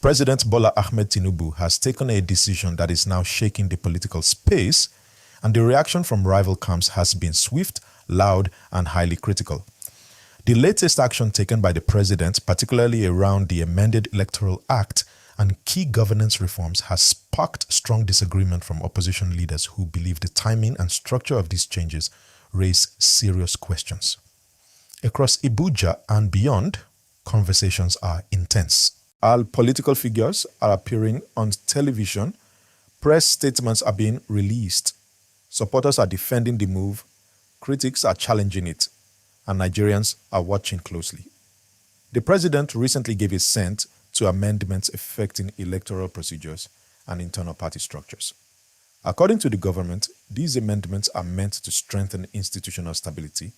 President Bola Ahmed Tinubu has taken a decision that is now shaking the political space, and the reaction from rival camps has been swift, loud, and highly critical. The latest action taken by the president, particularly around the amended Electoral Act and key governance reforms, has sparked strong disagreement from opposition leaders who believe the timing and structure of these changes raise serious questions. Across Abuja and beyond, conversations are intense. All political figures are appearing on television, press statements are being released, supporters are defending the move, critics are challenging it, and Nigerians are watching closely. The president recently gave assent to amendments affecting electoral procedures and internal party structures. According to the government, these amendments are meant to strengthen institutional stability,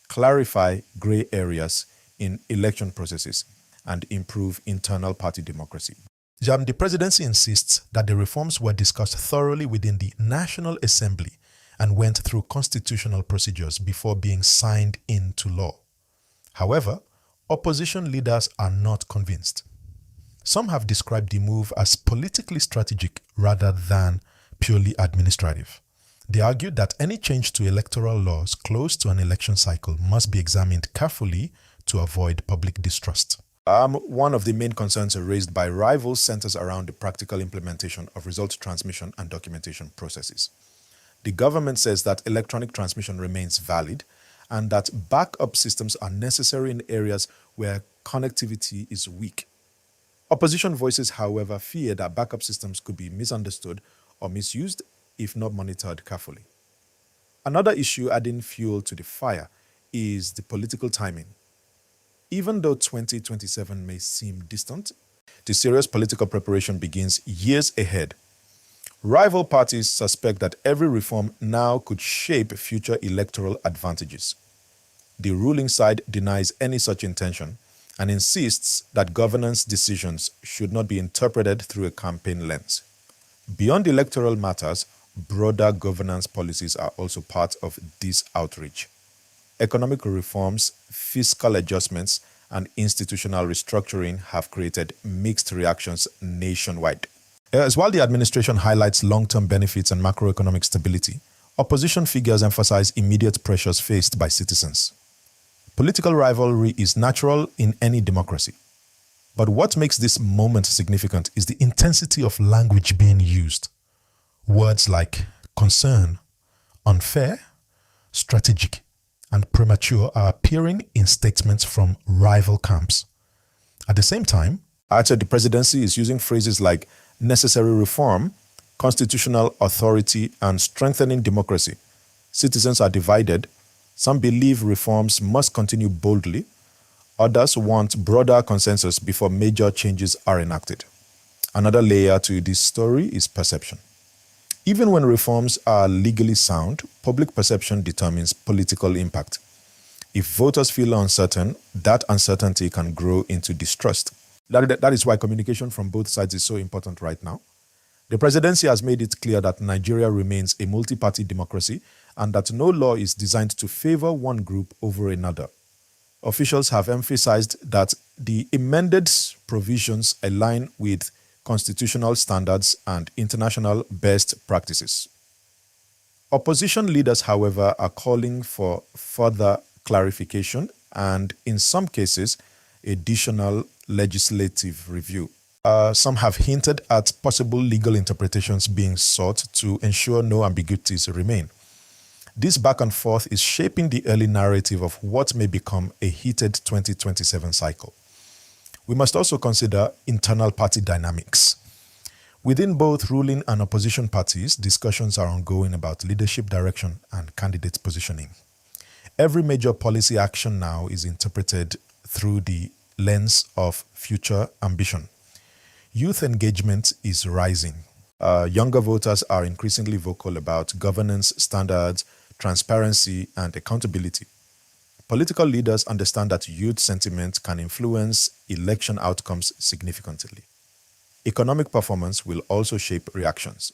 clarify gray areas in election processes, and improve internal party democracy. The presidency insists that the reforms were discussed thoroughly within the National Assembly and went through constitutional procedures before being signed into law. However, opposition leaders are not convinced. Some have described the move as politically strategic rather than purely administrative. They argued that any change to electoral laws close to an election cycle must be examined carefully to avoid public distrust. One of the main concerns raised by rivals centers around the practical implementation of result transmission and documentation processes. The government says that electronic transmission remains valid and that backup systems are necessary in areas where connectivity is weak. Opposition voices, however, fear that backup systems could be misunderstood or misused if not monitored carefully. Another issue adding fuel to the fire is the political timing. Even though 2027 may seem distant, the serious political preparation begins years ahead. Rival parties suspect that every reform now could shape future electoral advantages. The ruling side denies any such intention and insists that governance decisions should not be interpreted through a campaign lens. Beyond electoral matters, broader governance policies are also part of this outrage. Economic reforms, fiscal adjustments, and institutional restructuring have created mixed reactions nationwide. As while the administration highlights long-term benefits and macroeconomic stability, opposition figures emphasize immediate pressures faced by citizens. Political rivalry is natural in any democracy. But what makes this moment significant is the intensity of language being used. Words like concern, unfair, strategic, and premature are appearing in statements from rival camps. At the same time, the presidency is using phrases like necessary reform, constitutional authority, and strengthening democracy. Citizens are divided. Some believe reforms must continue boldly. Others want broader consensus before major changes are enacted. Another layer to this story is perception. Even when reforms are legally sound, public perception determines political impact. If voters feel uncertain, that uncertainty can grow into distrust. That is why communication from both sides is so important right now. The presidency has made it clear that Nigeria remains a multi-party democracy and that no law is designed to favor one group over another. Officials have emphasized that the amended provisions align with constitutional standards and international best practices. Opposition leaders, however, are calling for further clarification and, in some cases, additional legislative review. Some have hinted at possible legal interpretations being sought to ensure no ambiguities remain. This back and forth is shaping the early narrative of what may become a heated 2027 cycle. We must also consider internal party dynamics. Within both ruling and opposition parties, discussions are ongoing about leadership direction and candidate positioning. Every major policy action now is interpreted through the lens of future ambition. Youth engagement is rising. Younger voters are increasingly vocal about governance standards, transparency, and accountability. Political leaders understand that youth sentiment can influence election outcomes significantly. Economic performance will also shape reactions.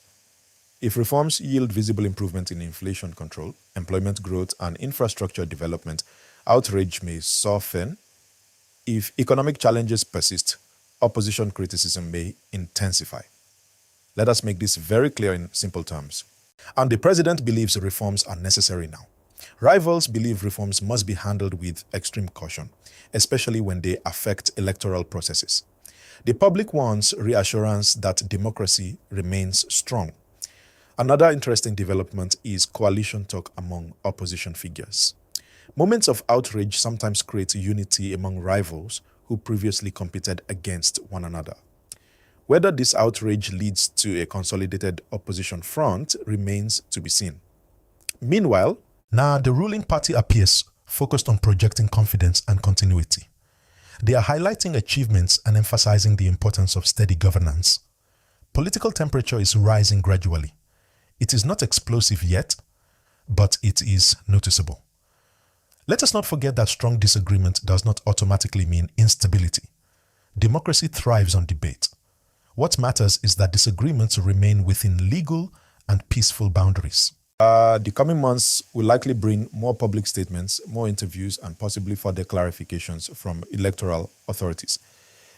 If reforms yield visible improvement in inflation control, employment growth, and infrastructure development, outrage may soften. If economic challenges persist, opposition criticism may intensify. Let us make this very clear in simple terms. And the president believes reforms are necessary now. Rivals believe reforms must be handled with extreme caution, especially when they affect electoral processes. The public wants reassurance that democracy remains strong. Another interesting development is coalition talk among opposition figures. Moments of outrage sometimes create unity among rivals who previously competed against one another. Whether this outrage leads to a consolidated opposition front remains to be seen. Meanwhile, now the ruling party appears focused on projecting confidence and continuity. They are highlighting achievements and emphasizing the importance of steady governance. Political temperature is rising gradually. It is not explosive yet, but it is noticeable. Let us not forget that strong disagreement does not automatically mean instability. Democracy thrives on debate. What matters is that disagreements remain within legal and peaceful boundaries. The coming months will likely bring more public statements, more interviews, and possibly further clarifications from electoral authorities.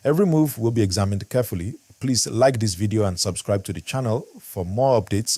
Every move will be examined carefully. Please like this video and subscribe to the channel for more updates